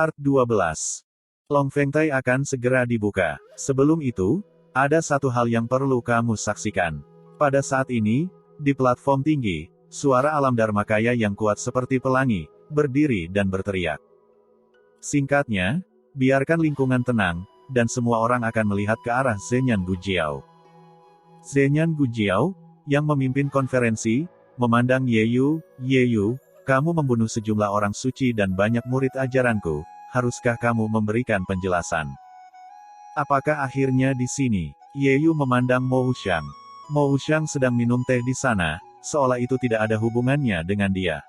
Part 12. Long Fengtai akan segera dibuka. Sebelum itu, ada satu hal yang perlu kamu saksikan. Pada saat ini, di platform tinggi, suara alam Dharmakaya yang kuat seperti pelangi, berdiri dan berteriak. Singkatnya, biarkan lingkungan tenang, dan semua orang akan melihat ke arah Zhenyan Gujiao. Zhenyan Gujiao, yang memimpin konferensi, memandang Yeyu, kamu membunuh sejumlah orang suci dan banyak murid ajaranku, haruskah kamu memberikan penjelasan? Apakah akhirnya di sini? Yeyu memandang Mo Wuxiang. Mo Wuxiang sedang minum teh di sana, seolah itu tidak ada hubungannya dengan dia.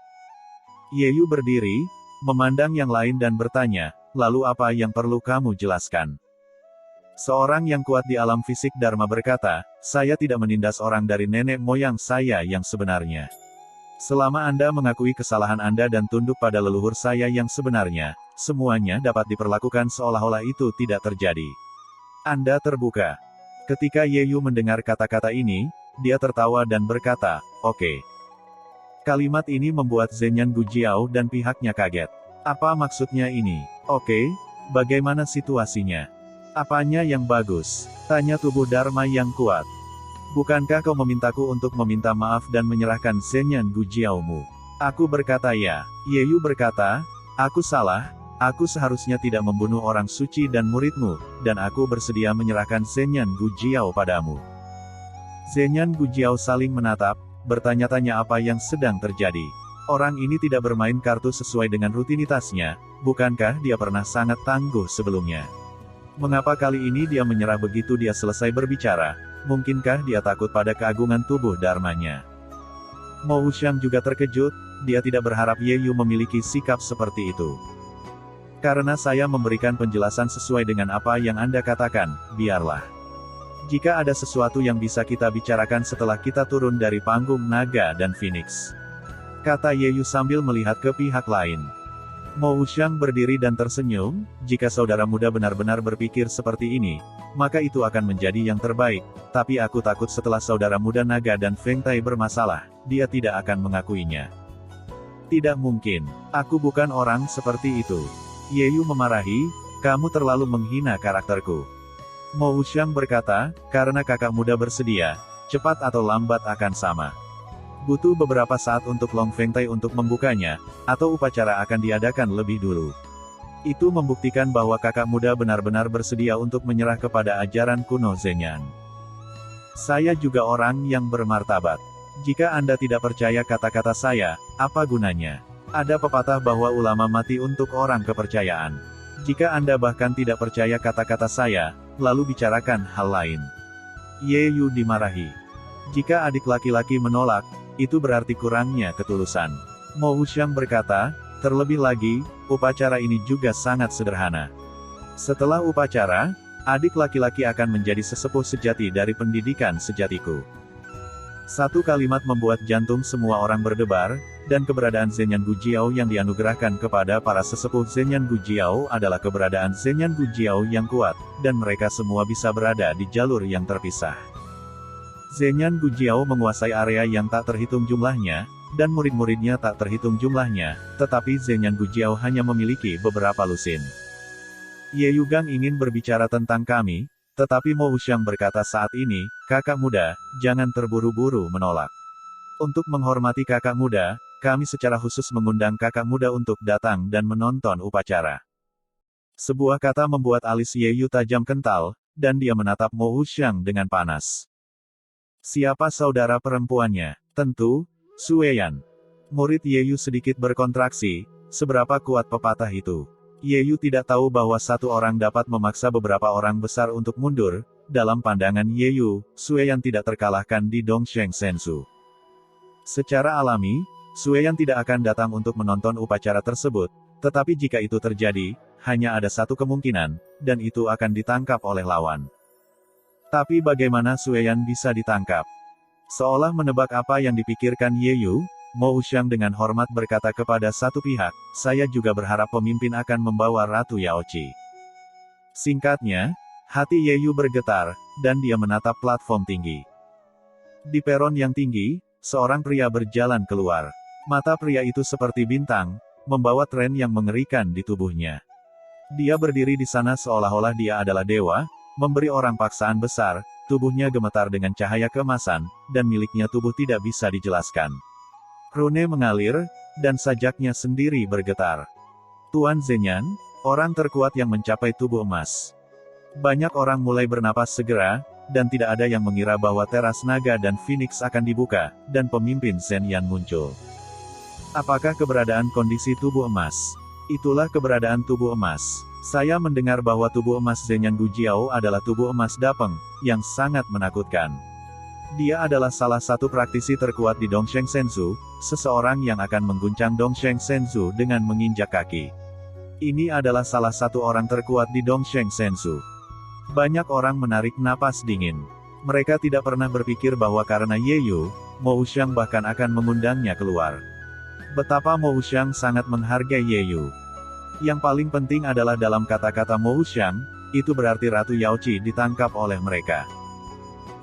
Yeyu berdiri, memandang yang lain dan bertanya, lalu apa yang perlu kamu jelaskan? Seorang yang kuat di alam fisik Dharma berkata, saya tidak menindas orang dari nenek moyang saya yang sebenarnya. Selama Anda mengakui kesalahan Anda dan tunduk pada leluhur saya yang sebenarnya, semuanya dapat diperlakukan seolah-olah itu tidak terjadi. Anda terbuka. Ketika Yeyu mendengar kata-kata ini, dia tertawa dan berkata, oke. Kalimat ini membuat Zhenyan Gujiao dan pihaknya kaget. Apa maksudnya ini? Oke, bagaimana situasinya? Apanya yang bagus? Tanya tubuh Dharma yang kuat. Bukankah kau memintaku untuk meminta maaf dan menyerahkan Zhenyan Gujiao-mu? Aku berkata ya. Yeyu berkata, aku salah, aku seharusnya tidak membunuh orang suci dan muridmu, dan aku bersedia menyerahkan Zhenyan Gujiao padamu. Zhenyan Gujiao saling menatap, bertanya-tanya apa yang sedang terjadi. Orang ini tidak bermain kartu sesuai dengan rutinitasnya, bukankah dia pernah sangat tangguh sebelumnya? Mengapa kali ini dia menyerah begitu dia selesai berbicara? Mungkinkah dia takut pada keagungan tubuh Dharmanya? Mo Wuxiang juga terkejut, dia tidak berharap Yeyu memiliki sikap seperti itu. Karena saya memberikan penjelasan sesuai dengan apa yang Anda katakan, biarlah. Jika ada sesuatu yang bisa kita bicarakan setelah kita turun dari panggung naga dan Phoenix. Kata Yeyu sambil melihat ke pihak lain. Mo Wuxiang berdiri dan tersenyum, jika saudara muda benar-benar berpikir seperti ini, maka itu akan menjadi yang terbaik, tapi aku takut setelah saudara muda naga dan Fengtai bermasalah, dia tidak akan mengakuinya. Tidak mungkin, aku bukan orang seperti itu. Yeyu memarahi, kamu terlalu menghina karakterku. Mo Wuxiang berkata, karena kakak muda bersedia, cepat atau lambat akan sama. Butuh beberapa saat untuk Long Fengtai untuk membukanya, atau upacara akan diadakan lebih dulu. Itu membuktikan bahwa kakak muda benar-benar bersedia untuk menyerah kepada ajaran kuno Zhenyan. Saya juga orang yang bermartabat. Jika Anda tidak percaya kata-kata saya, apa gunanya? Ada pepatah bahwa ulama mati untuk orang kepercayaan. Jika Anda bahkan tidak percaya kata-kata saya, lalu bicarakan hal lain. Yeyu dimarahi. Jika adik laki-laki menolak, itu berarti kurangnya ketulusan. Mo Wuxiang berkata, terlebih lagi, upacara ini juga sangat sederhana. Setelah upacara, adik laki-laki akan menjadi sesepuh sejati dari pendidikan sejatiku. Satu kalimat membuat jantung semua orang berdebar, dan keberadaan Zhenyan Gujiao yang dianugerahkan kepada para sesepuh Zhenyan Gujiao adalah keberadaan Zhenyan Gujiao yang kuat, dan mereka semua bisa berada di jalur yang terpisah. Zhenyan Gujiao menguasai area yang tak terhitung jumlahnya, dan murid-muridnya tak terhitung jumlahnya, tetapi Zhenyan Gujiao hanya memiliki beberapa lusin. Yeyu Gang ingin berbicara tentang kami, tetapi Mo Wuxiang berkata saat ini, kakak muda, jangan terburu-buru menolak. Untuk menghormati kakak muda, kami secara khusus mengundang kakak muda untuk datang dan menonton upacara. Sebuah kata membuat alis Yeyu tajam kental, dan dia menatap Mo Wuxiang dengan panas. Siapa saudara perempuannya? Tentu, Sueyan. Murid Yeyu sedikit berkontraksi, seberapa kuat pepatah itu. Yeyu tidak tahu bahwa satu orang dapat memaksa beberapa orang besar untuk mundur, dalam pandangan Yeyu, Sueyan tidak terkalahkan di Dongsheng Sensu. Secara alami, Sueyan tidak akan datang untuk menonton upacara tersebut, tetapi jika itu terjadi, hanya ada satu kemungkinan, dan itu akan ditangkap oleh lawan. Tapi bagaimana Sueyan bisa ditangkap? Seolah menebak apa yang dipikirkan Yeyu, Mo Wuxiang dengan hormat berkata kepada satu pihak, saya juga berharap pemimpin akan membawa Ratu Yaoqi. Singkatnya, hati Yeyu bergetar, dan dia menatap platform tinggi. Di peron yang tinggi, seorang pria berjalan keluar. Mata pria itu seperti bintang, membawa tren yang mengerikan di tubuhnya. Dia berdiri di sana seolah-olah dia adalah dewa, memberi orang paksaan besar, tubuhnya gemetar dengan cahaya keemasan, dan miliknya tubuh tidak bisa dijelaskan. Rune mengalir, dan sajaknya sendiri bergetar. Tuan Zenyan, orang terkuat yang mencapai tubuh emas. Banyak orang mulai bernapas segera, dan tidak ada yang mengira bahwa teras naga dan Phoenix akan dibuka, dan pemimpin Zenyan muncul. Apakah keberadaan kondisi tubuh emas? Itulah keberadaan tubuh emas. Saya mendengar bahwa tubuh emas Zenyan Gujiao adalah tubuh emas Dapeng, yang sangat menakutkan. Dia adalah salah satu praktisi terkuat di Dongsheng Senzu, seseorang yang akan mengguncang Dongsheng Senzu dengan menginjak kaki. Ini adalah salah satu orang terkuat di Dongsheng Senzu. Banyak orang menarik napas dingin. Mereka tidak pernah berpikir bahwa karena Ye Yu, Mo Wuxiang bahkan akan mengundangnya keluar. Betapa Mo Wuxiang sangat menghargai Ye Yu. Yang paling penting adalah dalam kata-kata Mo Wuxiang, itu berarti Ratu Yaoqi ditangkap oleh mereka.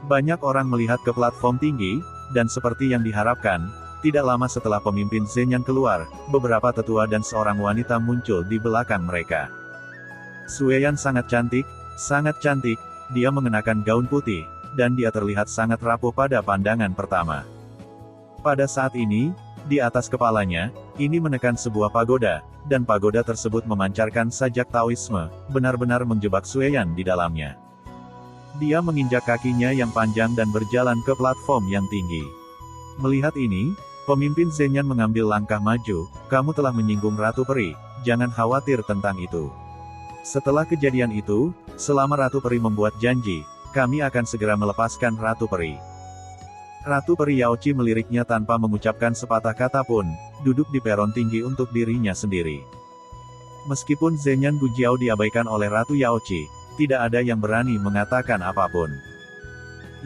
Banyak orang melihat ke platform tinggi, dan seperti yang diharapkan, tidak lama setelah pemimpin Zenyan keluar, beberapa tetua dan seorang wanita muncul di belakang mereka. Sueyan sangat cantik, dia mengenakan gaun putih, dan dia terlihat sangat rapuh pada pandangan pertama. Pada saat ini, di atas kepalanya, ini menekan sebuah pagoda, dan pagoda tersebut memancarkan sajak Taoisme, benar-benar menjebak Sueyan di dalamnya. Dia menginjak kakinya yang panjang dan berjalan ke platform yang tinggi. Melihat ini, pemimpin Zenyan mengambil langkah maju, "Kamu telah menyinggung Ratu Peri, jangan khawatir tentang itu. Setelah kejadian itu, selama Ratu Peri membuat janji, kami akan segera melepaskan Ratu Peri." Ratu Peri Yaoqi meliriknya tanpa mengucapkan sepatah kata pun, duduk di peron tinggi untuk dirinya sendiri. Meskipun Zenyan Gujiao diabaikan oleh Ratu Yaoqi, tidak ada yang berani mengatakan apapun.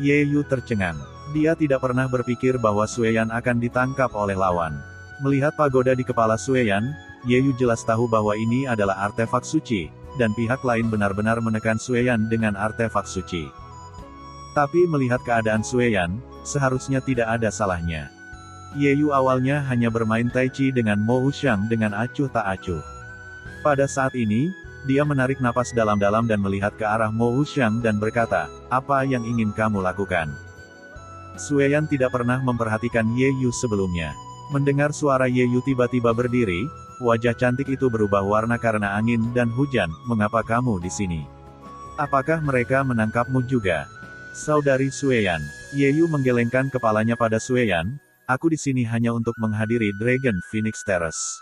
Ye Yu tercengang. Dia tidak pernah berpikir bahwa Sueyan akan ditangkap oleh lawan. Melihat pagoda di kepala Sueyan, Ye Yu jelas tahu bahwa ini adalah artefak suci, dan pihak lain benar-benar menekan Sueyan dengan artefak suci. Tapi melihat keadaan Sueyan, seharusnya tidak ada salahnya. Ye Yu awalnya hanya bermain Tai Chi dengan Mo Wuxiang dengan acuh tak acuh. Pada saat ini, dia menarik napas dalam-dalam dan melihat ke arah Mo Wuxiang dan berkata, "Apa yang ingin kamu lakukan?" Sueyan tidak pernah memperhatikan Ye Yu sebelumnya. Mendengar suara Ye Yu tiba-tiba berdiri, wajah cantik itu berubah warna karena angin dan hujan. "Mengapa kamu di sini? Apakah mereka menangkapmu juga?" "Saudari Sueyan." Ye Yu menggelengkan kepalanya pada Sueyan, "Aku di sini hanya untuk menghadiri Dragon Phoenix Terrace."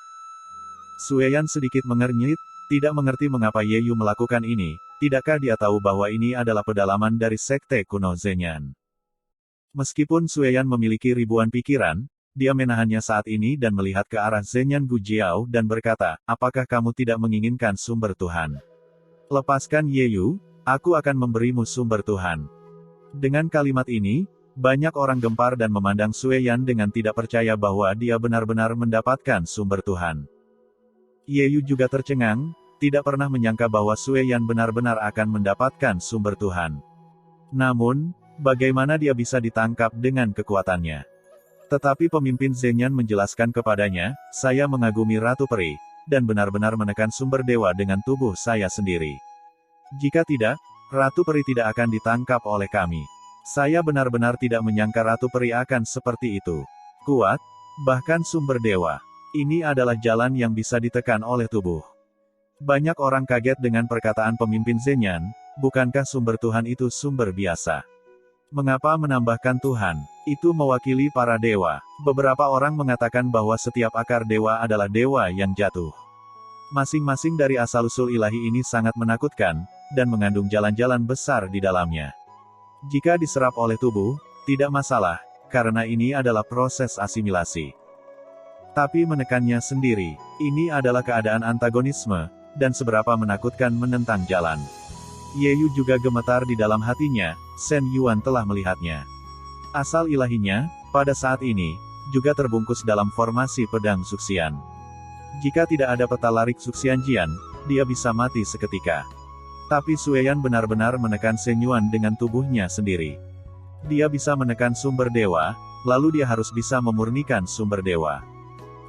Sueyan sedikit mengernyit, tidak mengerti mengapa Ye Yu melakukan ini. Tidakkah dia tahu bahwa ini adalah pedalaman dari sekte kuno Zenyan? Meskipun Sueyan memiliki ribuan pikiran, dia menahannya saat ini dan melihat ke arah Zenyan Gujiao dan berkata, "Apakah kamu tidak menginginkan sumber Tuhan? Lepaskan Ye Yu, aku akan memberimu sumber Tuhan." Dengan kalimat ini, banyak orang gempar dan memandang Sueyan dengan tidak percaya bahwa dia benar-benar mendapatkan sumber Tuhan. Ye Yu juga tercengang, tidak pernah menyangka bahwa Sueyan benar-benar akan mendapatkan sumber Tuhan. Namun, bagaimana dia bisa ditangkap dengan kekuatannya? Tetapi pemimpin Zenyan menjelaskan kepadanya, "Saya mengagumi Ratu Peri, dan benar-benar menekan sumber dewa dengan tubuh saya sendiri. Jika tidak, Ratu Peri tidak akan ditangkap oleh kami. Saya benar-benar tidak menyangka Ratu Peri akan seperti itu. Kuat, bahkan sumber dewa. Ini adalah jalan yang bisa ditekan oleh tubuh." Banyak orang kaget dengan perkataan pemimpin Zenyan, bukankah sumber Tuhan itu sumber biasa? Mengapa menambahkan Tuhan? Itu mewakili para dewa. Beberapa orang mengatakan bahwa setiap akar dewa adalah dewa yang jatuh. Masing-masing dari asal-usul ilahi ini sangat menakutkan, dan mengandung jalan-jalan besar di dalamnya. Jika diserap oleh tubuh, tidak masalah, karena ini adalah proses asimilasi. Tapi menekannya sendiri, ini adalah keadaan antagonisme, dan seberapa menakutkan menentang jalan. Ye Yu juga gemetar di dalam hatinya, Shen Yuan telah melihatnya. Asal ilahinya, pada saat ini, juga terbungkus dalam formasi pedang Suxian. Jika tidak ada peta larik Suxian Jian, dia bisa mati seketika. Tapi Sueyan benar-benar menekan Shen Yuan dengan tubuhnya sendiri. Dia bisa menekan sumber dewa, lalu dia harus bisa memurnikan sumber dewa.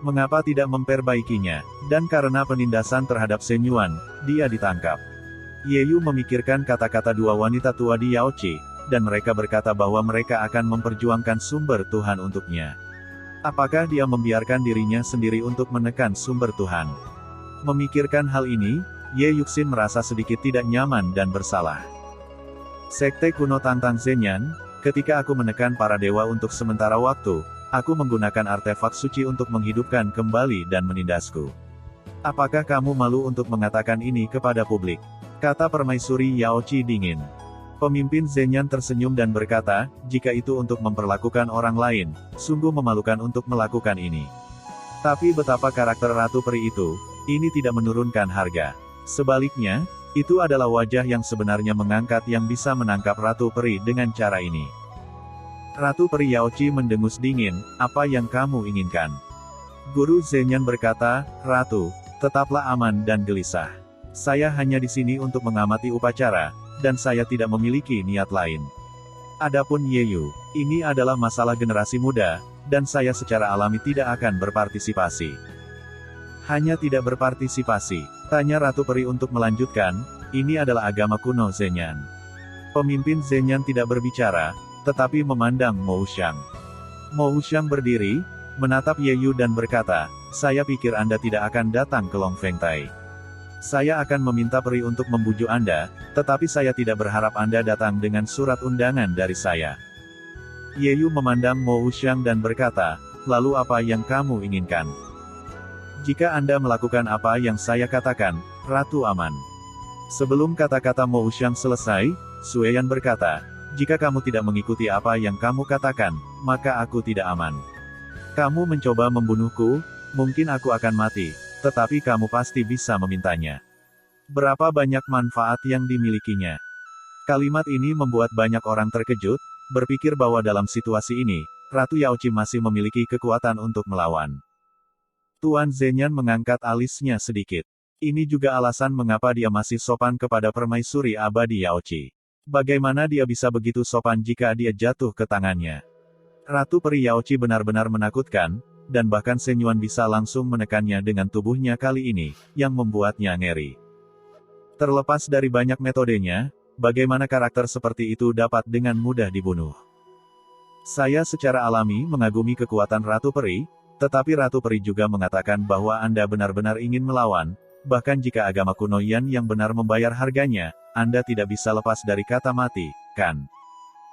Mengapa tidak memperbaikinya? Dan karena penindasan terhadap Shen Yuan, dia ditangkap. Ye Yu memikirkan kata-kata dua wanita tua di Yaoqi, dan mereka berkata bahwa mereka akan memperjuangkan sumber Tuhan untuknya. Apakah dia membiarkan dirinya sendiri untuk menekan sumber Tuhan? Memikirkan hal ini, Ye Yuxin merasa sedikit tidak nyaman dan bersalah. Sekte kuno Tangtang Zhenyan, ketika aku menekan para dewa untuk sementara waktu, aku menggunakan artefak suci untuk menghidupkan kembali dan menindasku. Apakah kamu malu untuk mengatakan ini kepada publik? Kata Permaisuri Yaoqi dingin. Pemimpin Zhenyan tersenyum dan berkata, jika itu untuk memperlakukan orang lain, sungguh memalukan untuk melakukan ini. Tapi betapa karakter Ratu Peri itu, ini tidak menurunkan harga. Sebaliknya, itu adalah wajah yang sebenarnya mengangkat yang bisa menangkap Ratu Peri dengan cara ini. Ratu Peri Yaoqi mendengus dingin, apa yang kamu inginkan? Guru Zhenyan berkata, Ratu, tetaplah aman dan gelisah. Saya hanya di sini untuk mengamati upacara, dan saya tidak memiliki niat lain. Adapun Ye Yu, ini adalah masalah generasi muda, dan saya secara alami tidak akan berpartisipasi. Hanya tidak berpartisipasi, tanya Ratu Peri untuk melanjutkan, ini adalah agama kuno Zhenyan. Pemimpin Zhenyan tidak berbicara, tetapi memandang Mo Wuxiang. Mo Wuxiang berdiri, menatap Ye Yu dan berkata, saya pikir Anda tidak akan datang ke Long Fengtai. Saya akan meminta Peri untuk membujuk Anda, tetapi saya tidak berharap Anda datang dengan surat undangan dari saya. Ye Yu memandang Mo Wuxiang dan berkata, lalu apa yang kamu inginkan? Jika Anda melakukan apa yang saya katakan, Ratu aman. Sebelum kata-kata Mo Wuxiang selesai, Sueyan berkata, jika kamu tidak mengikuti apa yang kamu katakan, maka aku tidak aman. Kamu mencoba membunuhku, mungkin aku akan mati. Tetapi kamu pasti bisa memintanya. Berapa banyak manfaat yang dimilikinya? Kalimat ini membuat banyak orang terkejut, berpikir bahwa dalam situasi ini, Ratu Yaoqi masih memiliki kekuatan untuk melawan. Tuan Zhenyan mengangkat alisnya sedikit. Ini juga alasan mengapa dia masih sopan kepada Permaisuri Abadi Yaoqi. Bagaimana dia bisa begitu sopan jika dia jatuh ke tangannya? Ratu Peri Yaoqi benar-benar menakutkan, dan bahkan Shen Yuan bisa langsung menekannya dengan tubuhnya kali ini, yang membuatnya ngeri. Terlepas dari banyak metodenya, bagaimana karakter seperti itu dapat dengan mudah dibunuh? Saya secara alami mengagumi kekuatan Ratu Peri, tetapi Ratu Peri juga mengatakan bahwa Anda benar-benar ingin melawan, bahkan jika agama kuno Yan yang benar membayar harganya, Anda tidak bisa lepas dari kata mati, kan?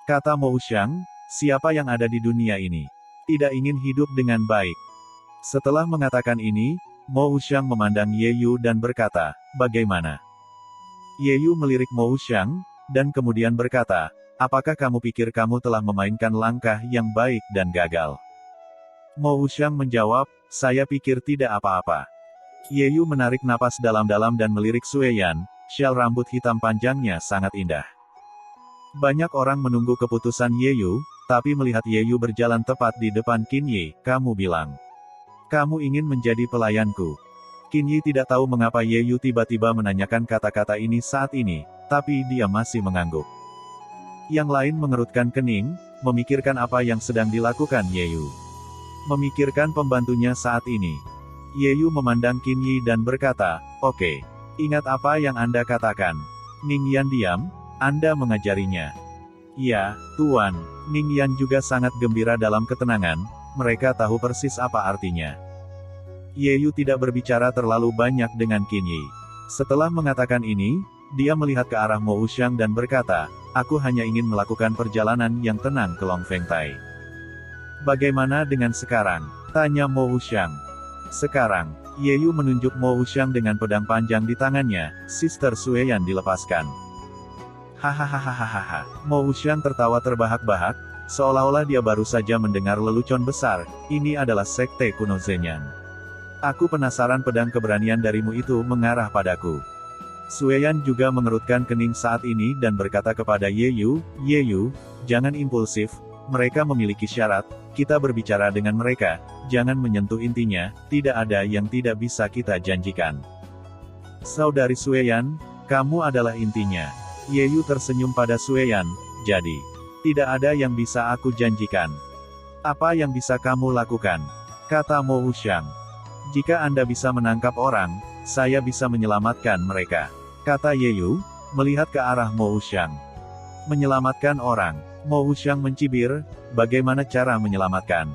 Kata Mo Wuxiang, siapa yang ada di dunia ini tidak ingin hidup dengan baik. Setelah mengatakan ini, Mo Wuxiang memandang Ye Yu dan berkata, bagaimana? Ye Yu melirik Mo Wuxiang, dan kemudian berkata, apakah kamu pikir kamu telah memainkan langkah yang baik dan gagal? Mo Wuxiang menjawab, saya pikir tidak apa-apa. Ye Yu menarik napas dalam-dalam dan melirik Sueyan, syal rambut hitam panjangnya sangat indah. Banyak orang menunggu keputusan Ye Yu, tapi melihat Ye Yu berjalan tepat di depan Qin Yi, kamu bilang, kamu ingin menjadi pelayanku. Qin Yi tidak tahu mengapa Ye Yu tiba-tiba menanyakan kata-kata ini saat ini, tapi dia masih mengangguk. Yang lain mengerutkan kening, memikirkan apa yang sedang dilakukan Ye Yu. Memikirkan pembantunya saat ini. Ye Yu memandang Qin Yi dan berkata, oke, ingat apa yang Anda katakan. Ning Yan diam, Anda mengajarinya. Ya, Tuan, Ning Yan juga sangat gembira dalam ketenangan, mereka tahu persis apa artinya. Ye Yu tidak berbicara terlalu banyak dengan Qin Yi. Setelah mengatakan ini, dia melihat ke arah Mo Wuxiang dan berkata, aku hanya ingin melakukan perjalanan yang tenang ke Long Fengtai. Bagaimana dengan sekarang? Tanya Mo Wuxiang. Sekarang, Ye Yu menunjuk Mo Wuxiang dengan pedang panjang di tangannya, Sister Sueyan dilepaskan. Hahaha. Mo Wuxiang tertawa terbahak-bahak, seolah-olah dia baru saja mendengar lelucon besar, ini adalah sekte kuno Zhenyan. Aku penasaran pedang keberanian darimu itu mengarah padaku. Sueyan juga mengerutkan kening saat ini dan berkata kepada Ye Yu, jangan impulsif, mereka memiliki syarat, kita berbicara dengan mereka, jangan menyentuh intinya, tidak ada yang tidak bisa kita janjikan. Saudari Sueyan, kamu adalah intinya. Ye Yu tersenyum pada Sueyan, jadi, tidak ada yang bisa aku janjikan. Apa yang bisa kamu lakukan? kata Mo Wuxiang. Jika Anda bisa menangkap orang, saya bisa menyelamatkan mereka, kata Ye Yu, melihat ke arah Mo Wuxiang. Menyelamatkan orang. Mo Wuxiang mencibir, bagaimana cara menyelamatkan?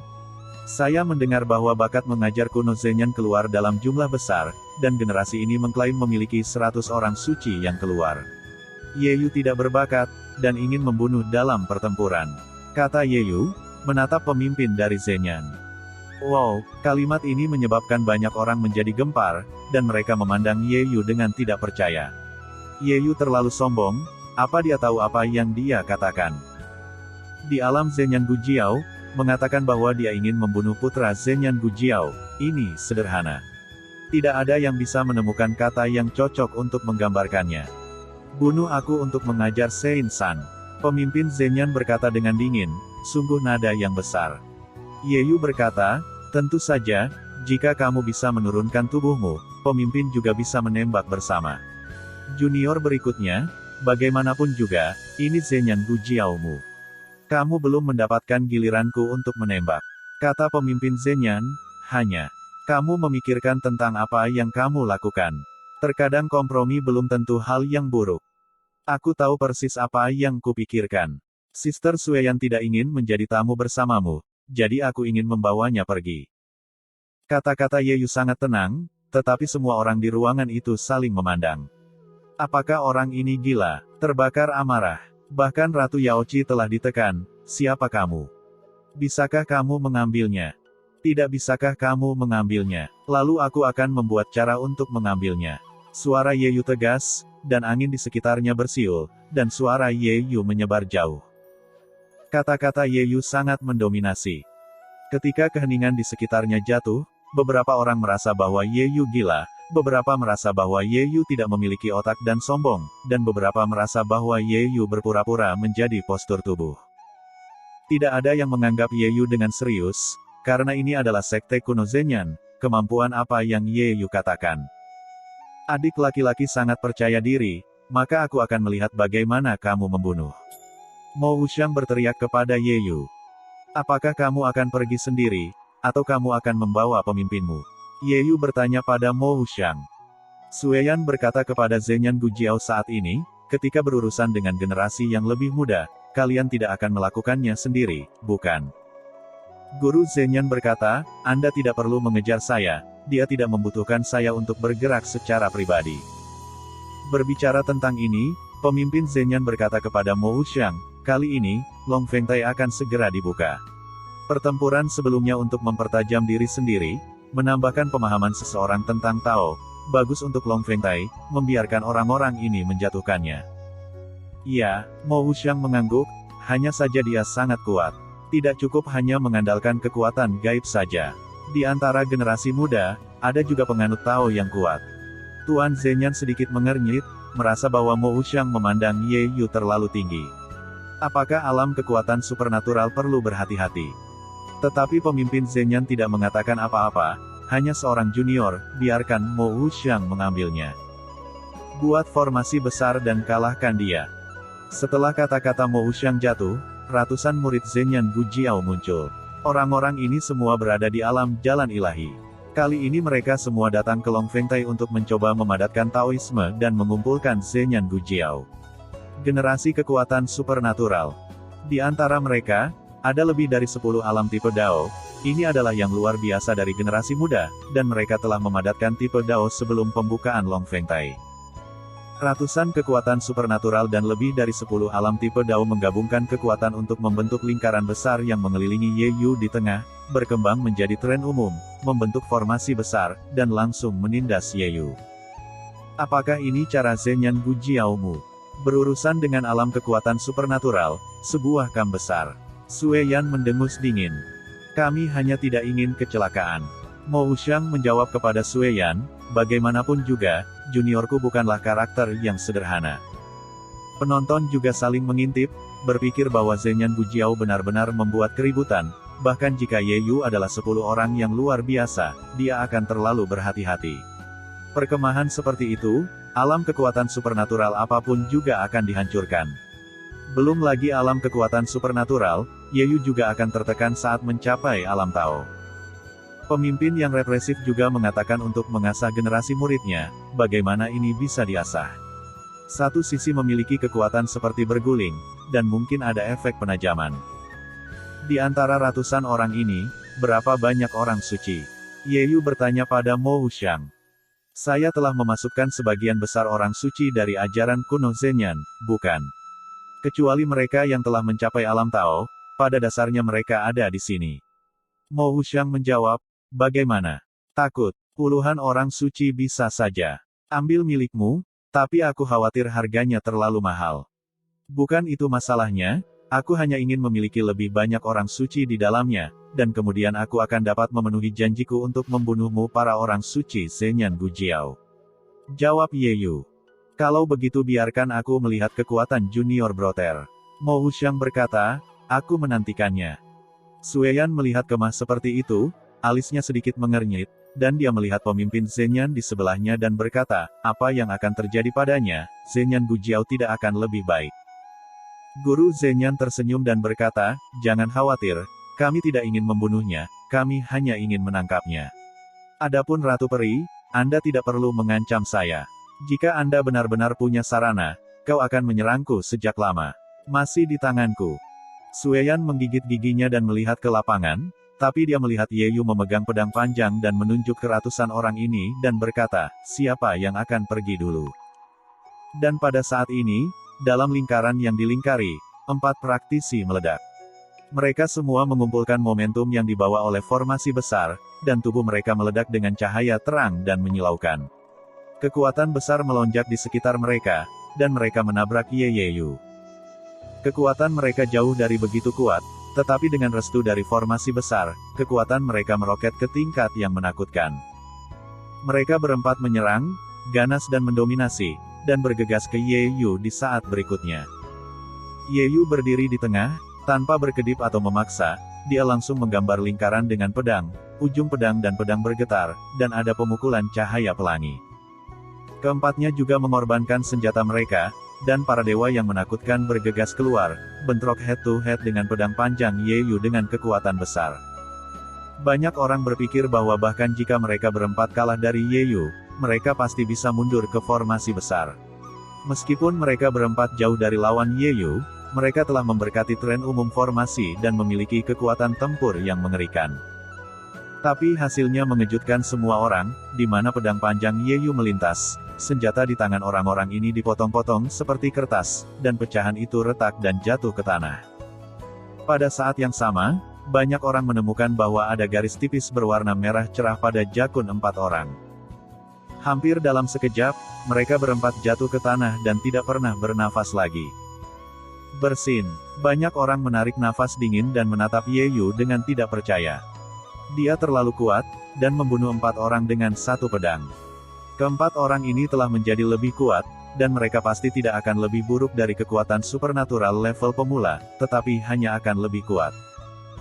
Saya mendengar bahwa bakat mengajar kuno Zhenyan keluar dalam jumlah besar, dan generasi ini mengklaim memiliki 100 orang suci yang keluar. Ye Yu tidak berbakat, dan ingin membunuh dalam pertempuran, kata Ye Yu, menatap pemimpin dari Zhenyan. Wow, kalimat ini menyebabkan banyak orang menjadi gempar, dan mereka memandang Ye Yu dengan tidak percaya. Ye Yu terlalu sombong, apa dia tahu apa yang dia katakan? Di alam Zhenyan Gujiao, mengatakan bahwa dia ingin membunuh putra Zhenyan Gujiao, ini sederhana. Tidak ada yang bisa menemukan kata yang cocok untuk menggambarkannya. Bunuh aku untuk mengajar Sein San. Pemimpin Zhenyan berkata dengan dingin, sungguh nada yang besar. Ye Yu berkata, tentu saja, jika kamu bisa menurunkan tubuhmu, pemimpin juga bisa menembak bersama. Junior berikutnya, bagaimanapun juga, ini Zhenyan Gujiao-mu. Kamu belum mendapatkan giliranku untuk menembak, kata pemimpin Zhenyan, hanya. Kamu memikirkan tentang apa yang kamu lakukan. Terkadang kompromi belum tentu hal yang buruk. Aku tahu persis apa yang kupikirkan. Sister Sueyan tidak ingin menjadi tamu bersamamu, jadi aku ingin membawanya pergi. Kata-kata Ye Yu sangat tenang, tetapi semua orang di ruangan itu saling memandang. Apakah orang ini gila? Terbakar amarah. Bahkan Ratu Yaochi telah ditekan, siapa kamu? Bisakah kamu mengambilnya? Tidak bisakah kamu mengambilnya? Lalu aku akan membuat cara untuk mengambilnya. Suara Ye Yu tegas, dan angin di sekitarnya bersiul, dan suara Ye Yu menyebar jauh. Kata-kata Ye Yu sangat mendominasi. Ketika keheningan di sekitarnya jatuh, beberapa orang merasa bahwa Ye Yu gila, beberapa merasa bahwa Ye Yu tidak memiliki otak dan sombong, dan beberapa merasa bahwa Ye Yu berpura-pura menjadi postur tubuh. Tidak ada yang menganggap Ye Yu dengan serius, karena ini adalah sekte kuno Zhenyan, kemampuan apa yang Ye Yu katakan. Adik laki-laki sangat percaya diri, maka aku akan melihat bagaimana kamu membunuh. Mo Wuxiang berteriak kepada Ye Yu. Apakah kamu akan pergi sendiri, atau kamu akan membawa pemimpinmu? Ye Yu bertanya pada Mo Wuxiang. Sueyan berkata kepada Zhenyan Gujiao saat ini, ketika berurusan dengan generasi yang lebih muda, kalian tidak akan melakukannya sendiri, bukan? Guru Zhenyan berkata, Anda tidak perlu mengejar saya, dia tidak membutuhkan saya untuk bergerak secara pribadi. Berbicara tentang ini, pemimpin Zhenyan berkata kepada Mo Wuxiang, kali ini, Long Fengtai akan segera dibuka. Pertempuran sebelumnya untuk mempertajam diri sendiri, menambahkan pemahaman seseorang tentang Tao, bagus untuk Long Fengtai, membiarkan orang-orang ini menjatuhkannya. Iya, Mo Wuxiang mengangguk, hanya saja dia sangat kuat. Tidak cukup hanya mengandalkan kekuatan gaib saja. Di antara generasi muda, ada juga penganut Tao yang kuat. Tuan Zhenyan sedikit mengernyit, merasa bahwa Mo Wuxiang memandang Ye Yu terlalu tinggi. Apakah alam kekuatan supernatural perlu berhati-hati? Tetapi pemimpin Zhenyan tidak mengatakan apa-apa, hanya seorang junior, biarkan Mo Wuxiang mengambilnya. Buat formasi besar dan kalahkan dia. Setelah kata-kata Mo Wuxiang jatuh, ratusan murid Zhenyan Gujiao muncul. Orang-orang ini semua berada di alam jalan ilahi. Kali ini mereka semua datang ke Long Fengtai untuk mencoba memadatkan Taoisme dan mengumpulkan Zhenyan Gujiao. Generasi kekuatan supernatural. Di antara mereka, ada lebih dari 10 alam tipe Dao. Ini adalah yang luar biasa dari generasi muda, dan mereka telah memadatkan tipe Dao sebelum pembukaan Long Fengtai. Ratusan kekuatan supernatural dan lebih dari 10 alam tipe Dao menggabungkan kekuatan untuk membentuk lingkaran besar yang mengelilingi Ye Yu di tengah, berkembang menjadi tren umum, membentuk formasi besar, dan langsung menindas Ye Yu. Apakah ini cara Zhenyan Gujiao-mu? Berurusan dengan alam kekuatan supernatural, sebuah kam besar. Sueyan mendengus dingin. Kami hanya tidak ingin kecelakaan. Mo Wuxiang menjawab kepada Sueyan, bagaimanapun juga, juniorku bukanlah karakter yang sederhana. Penonton juga saling mengintip, berpikir bahwa Zhenyan Gujiao benar-benar membuat keributan, bahkan jika Ye Yu adalah 10 orang yang luar biasa, dia akan terlalu berhati-hati. Perkemahan seperti itu, alam kekuatan supernatural apapun juga akan dihancurkan. Belum lagi alam kekuatan supernatural, Ye Yu juga akan tertekan saat mencapai alam Tao. Pemimpin yang represif juga mengatakan untuk mengasah generasi muridnya, bagaimana ini bisa diasah. Satu sisi memiliki kekuatan seperti berguling, dan mungkin ada efek penajaman. Di antara ratusan orang ini, berapa banyak orang suci? Ye Yu bertanya pada Mo Wuxiang. Saya telah memasukkan sebagian besar orang suci dari ajaran kuno Zhenyan, bukan? Kecuali mereka yang telah mencapai alam Tao, pada dasarnya mereka ada di sini. Mo Wuxiang menjawab, bagaimana? Takut, puluhan orang suci bisa saja ambil milikmu, tapi aku khawatir harganya terlalu mahal. Bukan itu masalahnya, aku hanya ingin memiliki lebih banyak orang suci di dalamnya, dan kemudian aku akan dapat memenuhi janjiku untuk membunuhmu para orang suci Zhenyan Gujiao. Jawab Ye Yu. Kalau begitu biarkan aku melihat kekuatan junior brother. Mo Wuxiang berkata, aku menantikannya. Sueyan melihat kemah seperti itu, alisnya sedikit mengernyit, dan dia melihat pemimpin Zhenyan di sebelahnya dan berkata, apa yang akan terjadi padanya, Zhenyan Gujiao tidak akan lebih baik. Guru Zhenyan tersenyum dan berkata, jangan khawatir, kami tidak ingin membunuhnya, kami hanya ingin menangkapnya. Adapun Ratu Peri, Anda tidak perlu mengancam saya. Jika Anda benar-benar punya sarana, kau akan menyerangku sejak lama. Masih di tanganku. Sueyan menggigit giginya dan melihat ke lapangan, tapi dia melihat Ye Yu memegang pedang panjang dan menunjuk ke ratusan orang ini dan berkata, siapa yang akan pergi dulu? Dan pada saat ini, dalam lingkaran yang dilingkari, 4 praktisi meledak. Mereka semua mengumpulkan momentum yang dibawa oleh formasi besar, dan tubuh mereka meledak dengan cahaya terang dan menyilaukan. Kekuatan besar melonjak di sekitar mereka, dan mereka menabrak Ye Yu. Kekuatan mereka jauh dari begitu kuat, tetapi dengan restu dari formasi besar, kekuatan mereka meroket ke tingkat yang menakutkan. Mereka berempat menyerang, ganas dan mendominasi, dan bergegas ke Ye Yu di saat berikutnya. Ye Yu berdiri di tengah, tanpa berkedip atau memaksa, dia langsung menggambar lingkaran dengan pedang, ujung pedang dan pedang bergetar, dan ada pemukulan cahaya pelangi. Keempatnya juga mengorbankan senjata mereka, dan para dewa yang menakutkan bergegas keluar, bentrok head-to-head dengan pedang panjang Ye Yu dengan kekuatan besar. Banyak orang berpikir bahwa bahkan jika mereka berempat kalah dari Ye Yu, mereka pasti bisa mundur ke formasi besar. Meskipun mereka berempat jauh dari lawan Ye Yu, mereka telah memberkati tren umum formasi dan memiliki kekuatan tempur yang mengerikan. Tapi hasilnya mengejutkan semua orang, di mana pedang panjang Ye Yu melintas. Senjata di tangan orang-orang ini dipotong-potong seperti kertas, dan pecahan itu retak dan jatuh ke tanah. Pada saat yang sama, banyak orang menemukan bahwa ada garis tipis berwarna merah cerah pada jakun 4 orang. Hampir dalam sekejap, mereka berempat jatuh ke tanah dan tidak pernah bernafas lagi. Bersin, banyak orang menarik nafas dingin dan menatap Ye Yu dengan tidak percaya. Dia terlalu kuat, dan membunuh 4 orang dengan satu pedang. Keempat orang ini telah menjadi lebih kuat, dan mereka pasti tidak akan lebih buruk dari kekuatan supernatural level pemula, tetapi hanya akan lebih kuat.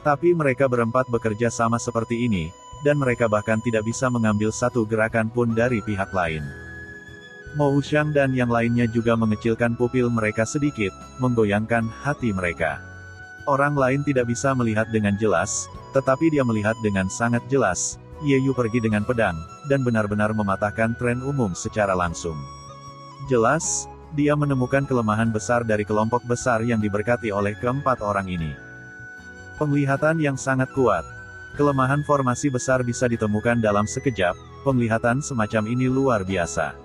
Tapi mereka berempat bekerja sama seperti ini, dan mereka bahkan tidak bisa mengambil satu gerakan pun dari pihak lain. Mo Wuxiang dan yang lainnya juga mengecilkan pupil mereka sedikit, menggoyangkan hati mereka. Orang lain tidak bisa melihat dengan jelas, tetapi dia melihat dengan sangat jelas. Ye Yu pergi dengan pedang, dan benar-benar mematahkan tren umum secara langsung. Jelas, dia menemukan kelemahan besar dari kelompok besar yang diberkati oleh keempat orang ini. Penglihatan yang sangat kuat. Kelemahan formasi besar bisa ditemukan dalam sekejap, penglihatan semacam ini luar biasa.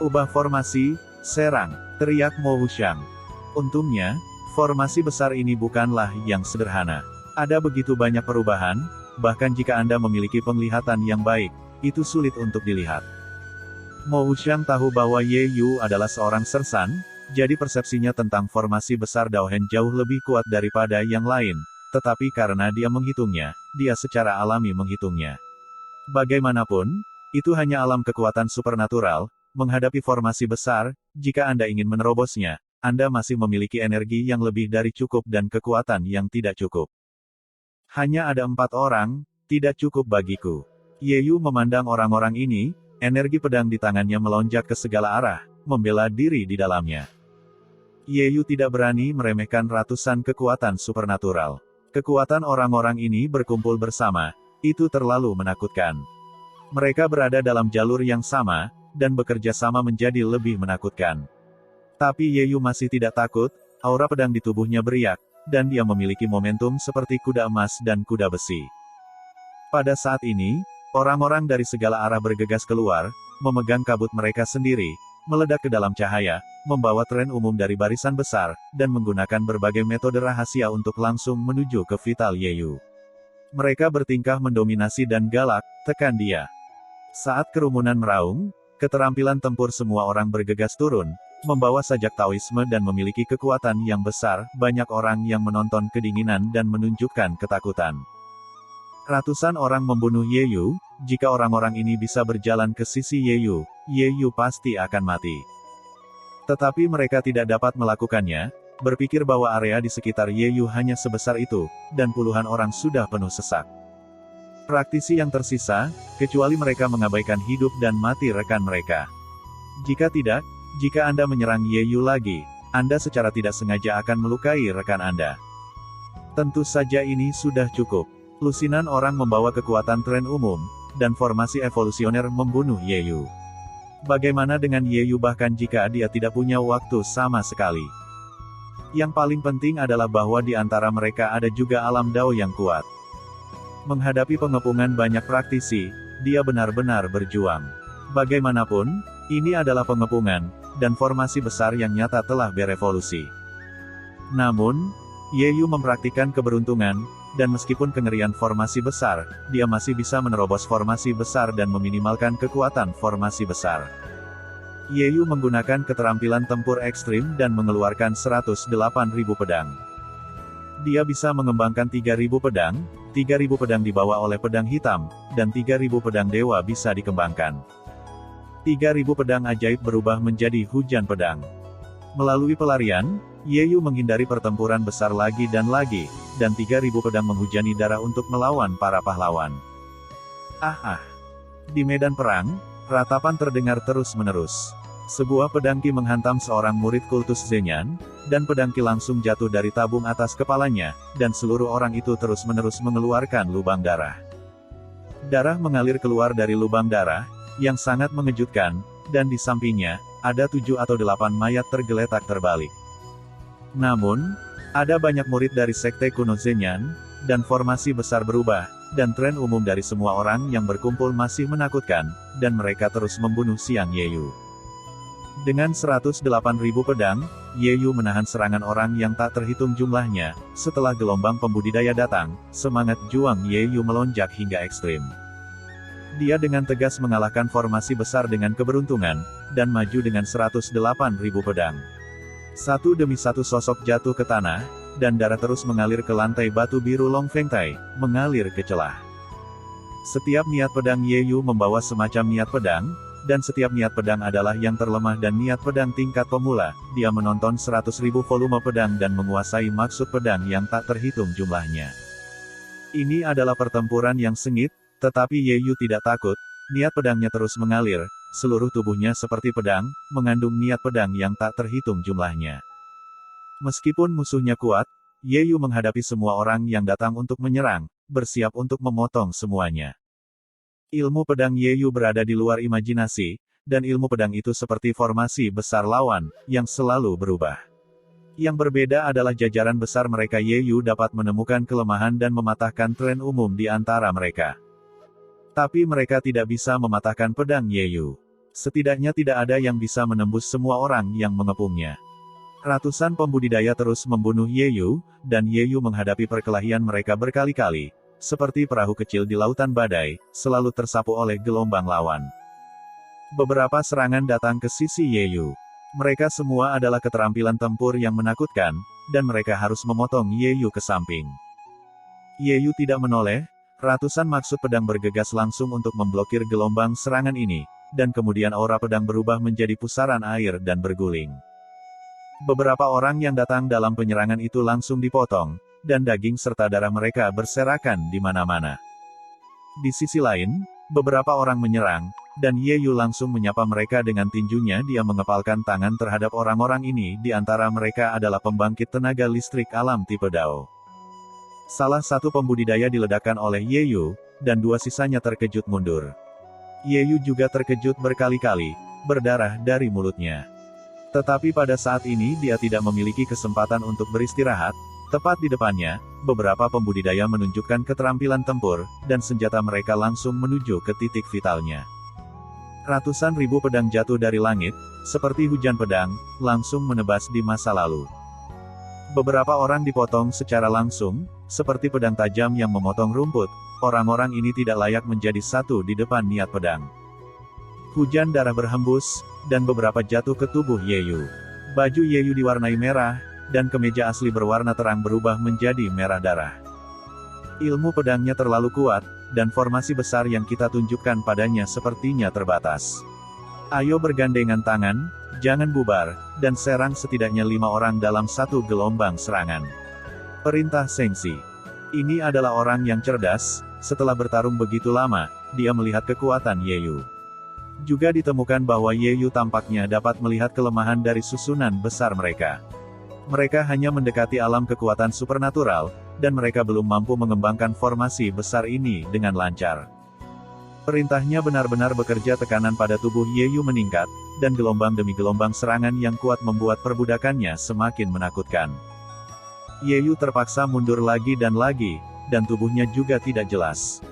Ubah formasi, serang, teriak Mo Wuxiang. Untungnya, formasi besar ini bukanlah yang sederhana. Ada begitu banyak perubahan, bahkan jika Anda memiliki penglihatan yang baik, itu sulit untuk dilihat. Mo Wuxiang tahu bahwa Ye Yu adalah seorang sersan, jadi persepsinya tentang formasi besar Daohen jauh lebih kuat daripada yang lain, tetapi karena dia menghitungnya, dia secara alami menghitungnya. Bagaimanapun, itu hanya alam kekuatan supernatural, menghadapi formasi besar, jika Anda ingin menerobosnya, Anda masih memiliki energi yang lebih dari cukup dan kekuatan yang tidak cukup. Hanya ada 4 orang, tidak cukup bagiku. Ye Yu memandang orang-orang ini, energi pedang di tangannya melonjak ke segala arah, membela diri di dalamnya. Ye Yu tidak berani meremehkan ratusan kekuatan supernatural. Kekuatan orang-orang ini berkumpul bersama, Itu terlalu menakutkan. Mereka berada dalam jalur yang sama, dan bekerja sama menjadi lebih menakutkan. Tapi Ye Yu masih tidak takut, aura pedang di tubuhnya beriak, dan dia memiliki momentum seperti kuda emas dan kuda besi. Pada saat ini, orang-orang dari segala arah bergegas keluar, memegang kabut mereka sendiri, meledak ke dalam cahaya, membawa tren umum dari barisan besar, dan menggunakan berbagai metode rahasia untuk langsung menuju ke vital Ye Yu. Mereka bertingkah mendominasi dan galak, tekan dia. Saat kerumunan meraung, keterampilan tempur semua orang bergegas turun, membawa sajak Taoisme dan memiliki kekuatan yang besar. Banyak orang yang menonton kedinginan dan menunjukkan ketakutan. Ratusan orang membunuh Ye Yu. Jika orang-orang ini bisa berjalan ke sisi Ye Yu pasti akan mati. Tetapi mereka tidak dapat melakukannya, berpikir bahwa area di sekitar Ye Yu hanya sebesar itu, dan puluhan orang sudah penuh sesak. Praktisi yang tersisa, kecuali mereka mengabaikan hidup dan mati rekan mereka. Jika tidak, jika Anda menyerang Ye Yu lagi, Anda secara tidak sengaja akan melukai rekan Anda. Tentu saja ini sudah cukup. Lusinan orang membawa kekuatan tren umum, dan formasi evolusioner membunuh Ye Yu. Bagaimana dengan Ye Yu bahkan jika dia tidak punya waktu sama sekali? Yang paling penting adalah bahwa di antara mereka ada juga alam Dao yang kuat. Menghadapi pengepungan banyak praktisi, dia benar-benar berjuang. Bagaimanapun, ini adalah pengepungan, dan formasi besar yang nyata telah berevolusi. Namun, Ye Yu mempraktikkan keberuntungan, dan meskipun kengerian formasi besar, dia masih bisa menerobos formasi besar dan meminimalkan kekuatan formasi besar. Ye Yu menggunakan keterampilan tempur ekstrim dan mengeluarkan 108.000 pedang. Dia bisa mengembangkan 3.000 pedang, 3.000 pedang dibawa oleh pedang hitam, dan 3.000 pedang dewa bisa dikembangkan. 3.000 pedang ajaib berubah menjadi hujan pedang. Melalui pelarian, Ye Yu menghindari pertempuran besar lagi, dan 3.000 pedang menghujani darah untuk melawan para pahlawan. Di medan perang, ratapan terdengar terus-menerus. Sebuah pedang Qi menghantam seorang murid kultus Zenyan, dan pedang Qi langsung jatuh dari tabung atas kepalanya, dan seluruh orang itu terus-menerus mengeluarkan lubang darah. Darah mengalir keluar dari lubang darah, yang sangat mengejutkan, dan di sampingnya, ada 7 atau 8 mayat tergeletak terbalik. Namun, ada banyak murid dari sekte kuno Zenyan, dan formasi besar berubah, dan tren umum dari semua orang yang berkumpul masih menakutkan, dan mereka terus membunuh Xiang Ye Yu. Dengan 108.000 pedang, Ye Yu menahan serangan orang yang tak terhitung jumlahnya. Setelah gelombang pembudidaya datang, semangat juang Ye Yu melonjak hingga ekstrim. Dia dengan tegas mengalahkan formasi besar dengan keberuntungan, dan maju dengan 108.000 pedang. Satu demi satu sosok jatuh ke tanah, dan darah terus mengalir ke lantai batu biru Long Feng Tai, mengalir ke celah. Setiap niat pedang Ye Yu membawa semacam niat pedang, dan setiap niat pedang adalah yang terlemah dan niat pedang tingkat pemula. Dia menonton 100.000 volume pedang dan menguasai maksud pedang yang tak terhitung jumlahnya. Ini adalah pertempuran yang sengit, tetapi Ye Yu tidak takut. Niat pedangnya terus mengalir, seluruh tubuhnya seperti pedang, mengandung niat pedang yang tak terhitung jumlahnya. Meskipun musuhnya kuat, Ye Yu menghadapi semua orang yang datang untuk menyerang, bersiap untuk memotong semuanya. Ilmu pedang Ye Yu berada di luar imajinasi, dan ilmu pedang itu seperti formasi besar lawan, yang selalu berubah. Yang berbeda adalah jajaran besar mereka. Ye Yu dapat menemukan kelemahan dan mematahkan tren umum di antara mereka. Tapi mereka tidak bisa mematahkan pedang Ye Yu. Setidaknya tidak ada yang bisa menembus semua orang yang mengepungnya. Ratusan pembudidaya terus membunuh Ye Yu, dan Ye Yu menghadapi perkelahian mereka berkali-kali. Seperti perahu kecil di lautan badai, selalu tersapu oleh gelombang lawan. Beberapa serangan datang ke sisi Ye Yu. Mereka semua adalah keterampilan tempur yang menakutkan, dan mereka harus memotong Ye Yu ke samping. Ye Yu tidak menoleh, ratusan maksud pedang bergegas langsung untuk memblokir gelombang serangan ini, dan kemudian aura pedang berubah menjadi pusaran air dan berguling. Beberapa orang yang datang dalam penyerangan itu langsung dipotong, dan daging serta darah mereka berserakan di mana-mana. Di sisi lain, beberapa orang menyerang, dan Ye Yu langsung menyapa mereka dengan tinjunya. Dia mengepalkan tangan terhadap orang-orang ini. Di antara mereka adalah pembangkit tenaga listrik alam tipe Dao. Salah satu pembudidaya diledakkan oleh Ye Yu, dan 2 sisanya terkejut mundur. Ye Yu juga terkejut berkali-kali, berdarah dari mulutnya. Tetapi pada saat ini dia tidak memiliki kesempatan untuk beristirahat. Tepat di depannya, beberapa pembudidaya menunjukkan keterampilan tempur, dan senjata mereka langsung menuju ke titik vitalnya. Ratusan ribu pedang jatuh dari langit, seperti hujan pedang, langsung menebas di masa lalu. Beberapa orang dipotong secara langsung, seperti pedang tajam yang memotong rumput. Orang-orang ini tidak layak menjadi satu di depan niat pedang. Hujan darah berhembus, dan beberapa jatuh ke tubuh Ye Yu. Baju Ye Yu diwarnai merah, dan kemeja asli berwarna terang berubah menjadi merah darah. Ilmu pedangnya terlalu kuat, dan formasi besar yang kita tunjukkan padanya sepertinya terbatas. Ayo bergandengan tangan, jangan bubar, dan serang setidaknya 5 orang dalam satu gelombang serangan. Perintah Sengsi. Ini adalah orang yang cerdas. Setelah bertarung begitu lama, dia melihat kekuatan Ye Yu. Juga ditemukan bahwa Ye Yu tampaknya dapat melihat kelemahan dari susunan besar mereka. Mereka hanya mendekati alam kekuatan supernatural, dan mereka belum mampu mengembangkan formasi besar ini dengan lancar. Perintahnya benar-benar bekerja. Tekanan pada tubuh Ye Yu meningkat, dan gelombang demi gelombang serangan yang kuat membuat perbudakannya semakin menakutkan. Ye Yu terpaksa mundur lagi, dan tubuhnya juga tidak jelas.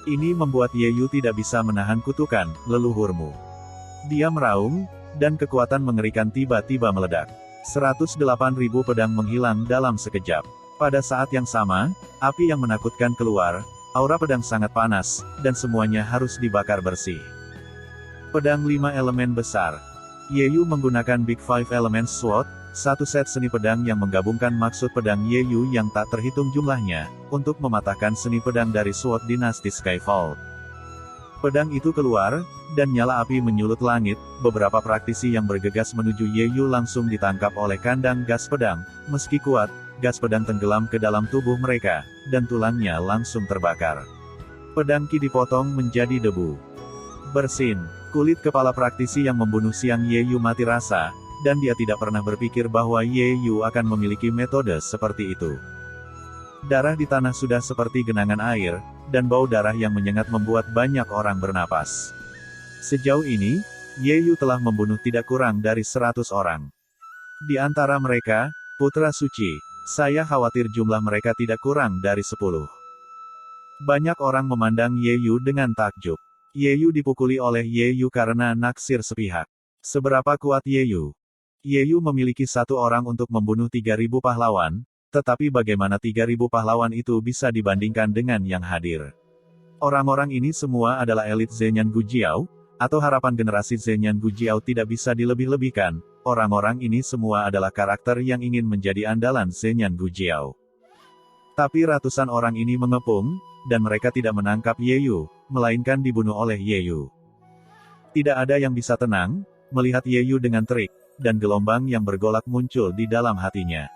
Ini membuat Ye Yu tidak bisa menahan kutukan leluhurmu. Dia meraung, dan kekuatan mengerikan tiba-tiba meledak. 108.000 pedang menghilang dalam sekejap. Pada saat yang sama, api yang menakutkan keluar, aura pedang sangat panas, dan semuanya harus dibakar bersih. Pedang 5 elemen besar. Ye Yu menggunakan Big Five Elements Sword, satu set seni pedang yang menggabungkan maksud pedang Ye Yu yang tak terhitung jumlahnya, untuk mematahkan seni pedang dari Sword dinasti Skyfall. Pedang itu keluar, dan nyala api menyulut langit. Beberapa praktisi yang bergegas menuju Ye Yu langsung ditangkap oleh kandang gas pedang. Meski kuat, gas pedang tenggelam ke dalam tubuh mereka, dan tulangnya langsung terbakar. Pedang Ki dipotong menjadi debu. Bersin, kulit kepala praktisi yang membunuh siang Ye Yu mati rasa, dan dia tidak pernah berpikir bahwa Ye Yu akan memiliki metode seperti itu. Darah di tanah sudah seperti genangan air, dan bau darah yang menyengat membuat banyak orang bernapas. Sejauh ini, Ye Yu telah membunuh tidak kurang dari 100 orang. Di antara mereka, putra suci, saya khawatir jumlah mereka tidak kurang dari 10. Banyak orang memandang Ye Yu dengan takjub. Ye Yu dipukuli oleh Ye Yu karena naksir sepihak. Seberapa kuat Ye Yu? Ye Yu memiliki 1 orang untuk membunuh 3.000 pahlawan, tetapi bagaimana 3.000 pahlawan itu bisa dibandingkan dengan yang hadir? Orang-orang ini semua adalah elit Zhenyan Gujiao, atau harapan generasi Zhenyan Gujiao tidak bisa dilebih-lebihkan. Orang-orang ini semua adalah karakter yang ingin menjadi andalan Zhenyan Gujiao. Tapi ratusan orang ini mengepung, dan mereka tidak menangkap Ye Yu, melainkan dibunuh oleh Ye Yu. Tidak ada yang bisa tenang, melihat Ye Yu dengan terik, dan gelombang yang bergolak muncul di dalam hatinya.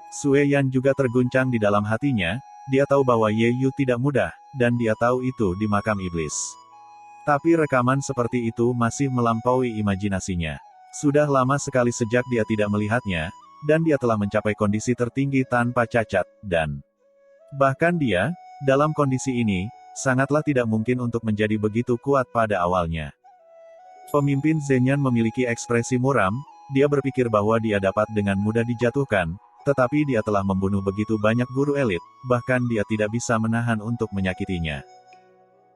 Sue Yan juga terguncang di dalam hatinya. Dia tahu bahwa Ye Yu tidak mudah, dan dia tahu itu di makam iblis. Tapi rekaman seperti itu masih melampaui imajinasinya. Sudah lama sekali sejak dia tidak melihatnya, dan dia telah mencapai kondisi tertinggi tanpa cacat, dan bahkan dia, dalam kondisi ini, sangatlah tidak mungkin untuk menjadi begitu kuat pada awalnya. Pemimpin Zhenyan memiliki ekspresi muram. Dia berpikir bahwa dia dapat dengan mudah dijatuhkan, tetapi dia telah membunuh begitu banyak guru elit, bahkan dia tidak bisa menahan untuk menyakitinya.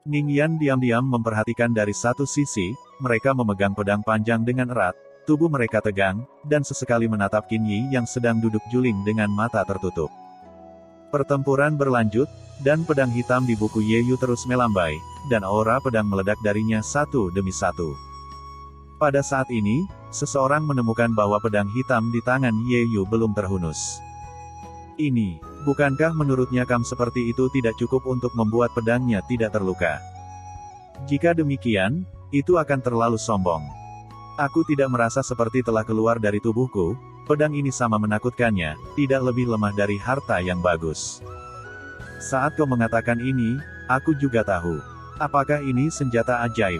Ning Yan diam-diam memperhatikan dari satu sisi. Mereka memegang pedang panjang dengan erat, tubuh mereka tegang, dan sesekali menatap Qin Yi yang sedang duduk juling dengan mata tertutup. Pertempuran berlanjut, dan pedang hitam di buku Ye Yu terus melambai, dan aura pedang meledak darinya satu demi satu. Pada saat ini, seseorang menemukan bahwa pedang hitam di tangan Ye Yu belum terhunus. Ini, bukankah menurutnya kam seperti itu tidak cukup untuk membuat pedangnya tidak terluka? Jika demikian, itu akan terlalu sombong. Aku tidak merasa seperti telah keluar dari tubuhku. Pedang ini sama menakutkannya, tidak lebih lemah dari harta yang bagus. Saat kau mengatakan ini, aku juga tahu. Apakah ini senjata ajaib?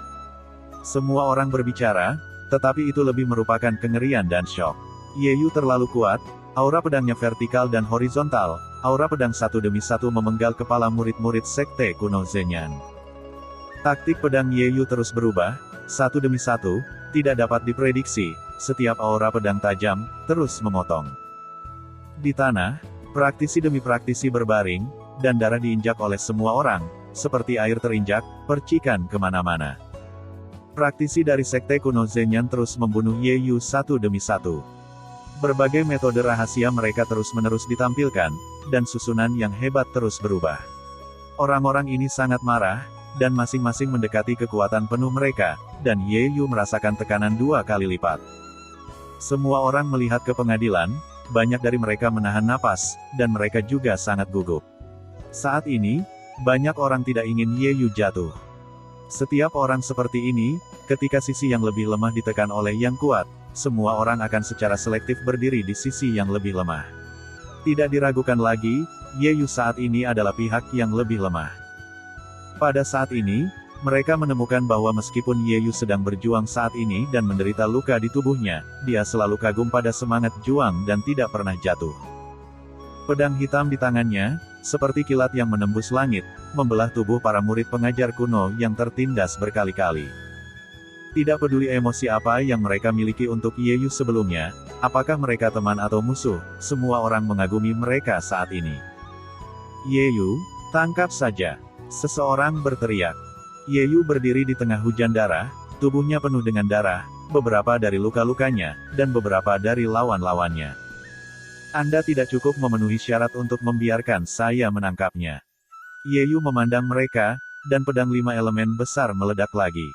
Semua orang berbicara, tetapi itu lebih merupakan kengerian dan syok. Ye Yu terlalu kuat, aura pedangnya vertikal dan horizontal, aura pedang satu demi satu memenggal kepala murid-murid sekte kuno Zenyan. Taktik pedang Ye Yu terus berubah, satu demi satu, tidak dapat diprediksi, setiap aura pedang tajam, terus memotong. Di tanah, praktisi demi praktisi berbaring, dan darah diinjak oleh semua orang, seperti air terinjak, percikan kemana-mana. Praktisi dari sekte kuno Zenyan terus membunuh Ye Yu satu demi satu. Berbagai metode rahasia mereka terus-menerus ditampilkan, dan susunan yang hebat terus berubah. Orang-orang ini sangat marah, dan masing-masing mendekati kekuatan penuh mereka, dan Ye Yu merasakan tekanan 2 kali lipat. Semua orang melihat ke pengadilan, banyak dari mereka menahan napas, dan mereka juga sangat gugup. Saat ini, banyak orang tidak ingin Ye Yu jatuh. Setiap orang seperti ini, ketika sisi yang lebih lemah ditekan oleh yang kuat, semua orang akan secara selektif berdiri di sisi yang lebih lemah. Tidak diragukan lagi, Ye Yu saat ini adalah pihak yang lebih lemah. Pada saat ini, mereka menemukan bahwa meskipun Ye Yu sedang berjuang saat ini dan menderita luka di tubuhnya, dia selalu kagum pada semangat juang dan tidak pernah jatuh. Pedang hitam di tangannya, seperti kilat yang menembus langit, membelah tubuh para murid pengajar kuno yang tertindas berkali-kali. Tidak peduli emosi apa yang mereka miliki untuk Ye Yu sebelumnya, apakah mereka teman atau musuh, semua orang mengagumi mereka saat ini. Ye Yu, tangkap saja! Seseorang berteriak. Ye Yu berdiri di tengah hujan darah, tubuhnya penuh dengan darah, beberapa dari luka-lukanya, dan beberapa dari lawan-lawannya. Anda tidak cukup memenuhi syarat untuk membiarkan saya menangkapnya. Ye Yu memandang mereka, dan pedang 5 elemen besar meledak lagi.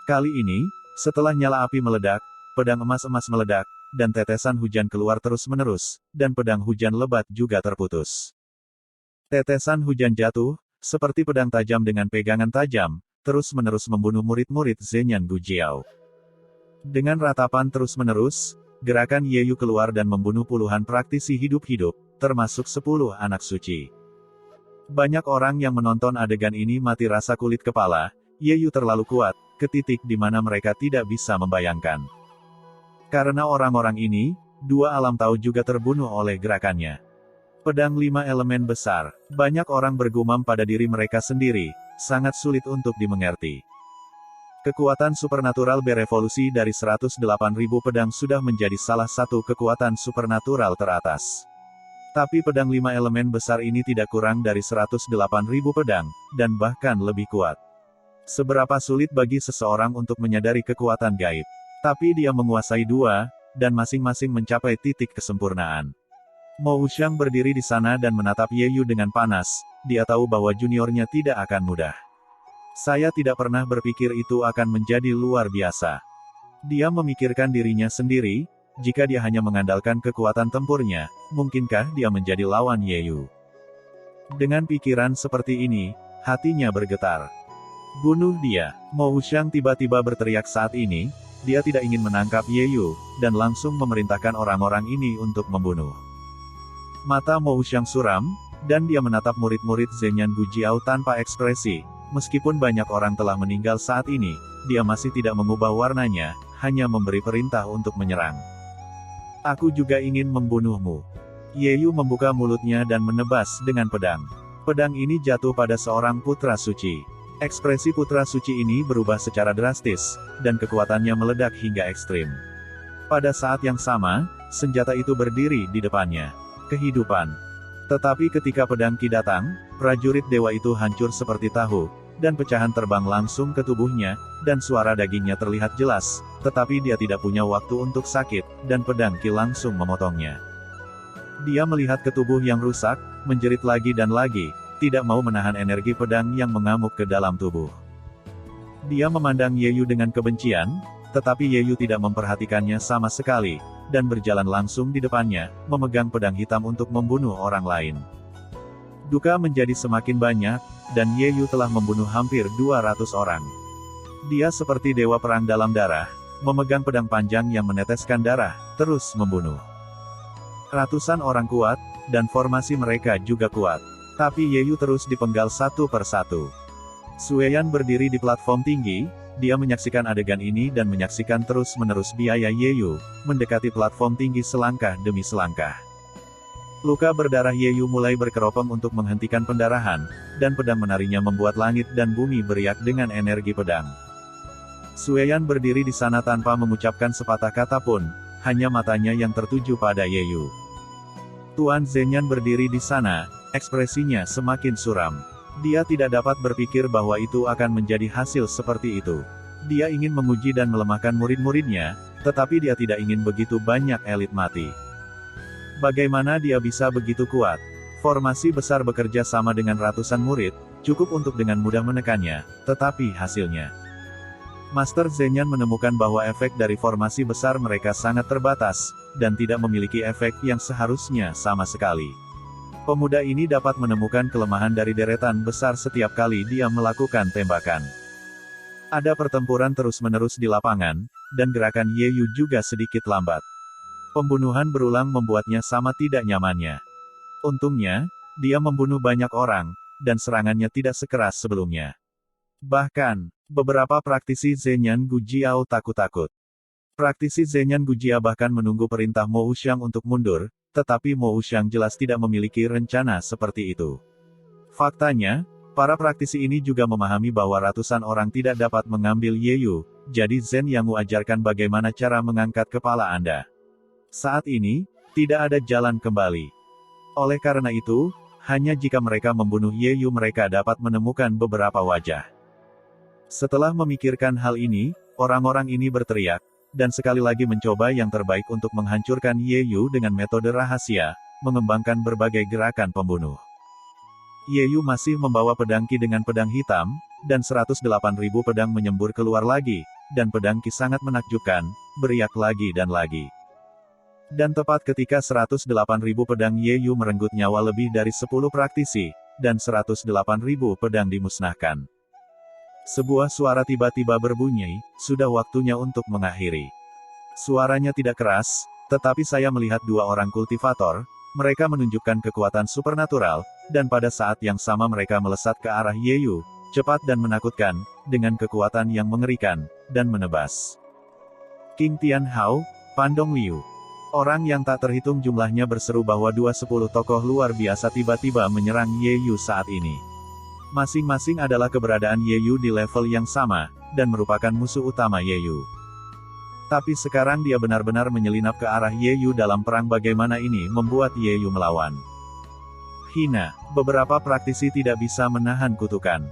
Kali ini, setelah nyala api meledak, pedang emas-emas meledak, dan tetesan hujan keluar terus-menerus, dan pedang hujan lebat juga terputus. Tetesan hujan jatuh, seperti pedang tajam dengan pegangan tajam, terus-menerus membunuh murid-murid Zenyan Gujiao. Dengan ratapan terus-menerus, gerakan Ye Yu keluar dan membunuh puluhan praktisi hidup-hidup, termasuk 10 anak suci. Banyak orang yang menonton adegan ini mati rasa kulit kepala, Ye Yu terlalu kuat, ke titik di mana mereka tidak bisa membayangkan. Karena orang-orang ini, 2 alam tahu juga terbunuh oleh gerakannya. Pedang 5 elemen besar, banyak orang bergumam pada diri mereka sendiri, sangat sulit untuk dimengerti. Kekuatan supernatural berevolusi dari 108.000 pedang sudah menjadi salah satu kekuatan supernatural teratas. Tapi pedang 5 elemen besar ini tidak kurang dari 108.000 pedang, dan bahkan lebih kuat. Seberapa sulit bagi seseorang untuk menyadari kekuatan gaib. Tapi dia menguasai 2, dan masing-masing mencapai titik kesempurnaan. Mo Wuxiang berdiri di sana dan menatap Ye Yu dengan panas, dia tahu bahwa juniornya tidak akan mudah. Saya tidak pernah berpikir itu akan menjadi luar biasa. Dia memikirkan dirinya sendiri, jika dia hanya mengandalkan kekuatan tempurnya, mungkinkah dia menjadi lawan Ye Yu? Dengan pikiran seperti ini, hatinya bergetar. Bunuh dia! Mo Wuxiang tiba-tiba berteriak saat ini, dia tidak ingin menangkap Ye Yu, dan langsung memerintahkan orang-orang ini untuk membunuh. Mata Mo Wuxiang suram, dan dia menatap murid-murid Zenyan Gujiao tanpa ekspresi. Meskipun banyak orang telah meninggal saat ini, dia masih tidak mengubah warnanya, hanya memberi perintah untuk menyerang. Aku juga ingin membunuhmu. Ye Yu membuka mulutnya dan menebas dengan pedang. Pedang ini jatuh pada seorang putra suci. Ekspresi putra suci ini berubah secara drastis, dan kekuatannya meledak hingga ekstrim. Pada saat yang sama, senjata itu berdiri di depannya. Kehidupan. Tetapi ketika pedang Qi datang, prajurit dewa itu hancur seperti tahu, dan pecahan terbang langsung ke tubuhnya, dan suara dagingnya terlihat jelas, tetapi dia tidak punya waktu untuk sakit, dan pedang Qi langsung memotongnya. Dia melihat ke tubuh yang rusak, menjerit lagi dan lagi, tidak mau menahan energi pedang yang mengamuk ke dalam tubuh. Dia memandang Ye Yu dengan kebencian, tetapi Ye Yu tidak memperhatikannya sama sekali, dan berjalan langsung di depannya, memegang pedang hitam untuk membunuh orang lain. Duka menjadi semakin banyak, dan Ye Yu telah membunuh hampir 200 orang. Dia seperti dewa perang dalam darah, memegang pedang panjang yang meneteskan darah, terus membunuh. Ratusan orang kuat, dan formasi mereka juga kuat. Tapi Ye Yu terus dipenggal satu per satu. Sueyan berdiri di platform tinggi, dia menyaksikan adegan ini dan menyaksikan terus-menerus biaya Ye Yu, mendekati platform tinggi selangkah demi selangkah. Luka berdarah Yeyu mulai berkeropong untuk menghentikan pendarahan, dan pedang menarinya membuat langit dan bumi beriak dengan energi pedang. Sueyan berdiri di sana tanpa mengucapkan sepatah kata pun, hanya matanya yang tertuju pada Yeyu. Tuan Zhenyan berdiri di sana, ekspresinya semakin suram. Dia tidak dapat berpikir bahwa itu akan menjadi hasil seperti itu. Dia ingin menguji dan melemahkan murid-muridnya, tetapi dia tidak ingin begitu banyak elit mati. Bagaimana dia bisa begitu kuat? Formasi besar bekerja sama dengan ratusan murid, cukup untuk dengan mudah menekannya, tetapi hasilnya. Master Zhenyan menemukan bahwa efek dari formasi besar mereka sangat terbatas, dan tidak memiliki efek yang seharusnya sama sekali. Pemuda ini dapat menemukan kelemahan dari deretan besar setiap kali dia melakukan tembakan. Ada pertempuran terus-menerus di lapangan, dan gerakan Yeyu juga sedikit lambat. Pembunuhan berulang membuatnya sama tidak nyamannya. Untungnya, dia membunuh banyak orang, dan serangannya tidak sekeras sebelumnya. Bahkan, beberapa praktisi Zhenyan Gujiao takut-takut. Praktisi Zhenyan Gujia bahkan menunggu perintah Mo Wuxiang untuk mundur, tetapi Mo Wuxiang jelas tidak memiliki rencana seperti itu. Faktanya, para praktisi ini juga memahami bahwa ratusan orang tidak dapat mengambil Yeyu, jadi Zhen Yang ajarkan bagaimana cara mengangkat kepala Anda. Saat ini, tidak ada jalan kembali. Oleh karena itu, hanya jika mereka membunuh Yeyu mereka dapat menemukan beberapa wajah. Setelah memikirkan hal ini, orang-orang ini berteriak, dan sekali lagi mencoba yang terbaik untuk menghancurkan Yeyu dengan metode rahasia, mengembangkan berbagai gerakan pembunuh. Yeyu masih membawa pedang Qi dengan pedang hitam, dan 108.000 pedang menyembur keluar lagi, dan pedang Qi sangat menakjubkan, beriak lagi dan lagi. Dan tepat ketika 108.000 pedang Yeyu merenggut nyawa lebih dari 10 praktisi, dan 108.000 pedang dimusnahkan. Sebuah suara tiba-tiba berbunyi, sudah waktunya untuk mengakhiri. Suaranya tidak keras, tetapi saya melihat dua orang kultivator, mereka menunjukkan kekuatan supernatural, dan pada saat yang sama mereka melesat ke arah Yeyu, cepat dan menakutkan, dengan kekuatan yang mengerikan, dan menebas. King Tianhao, Pandong Liu. Orang yang tak terhitung jumlahnya berseru bahwa 10 tokoh luar biasa tiba-tiba menyerang Yeyu saat ini. Masing-masing adalah keberadaan Yeyu di level yang sama, dan merupakan musuh utama Yeyu. Tapi sekarang dia benar-benar menyelinap ke arah Yeyu dalam perang bagaimana ini membuat Yeyu melawan. Hina, beberapa praktisi tidak bisa menahan kutukan.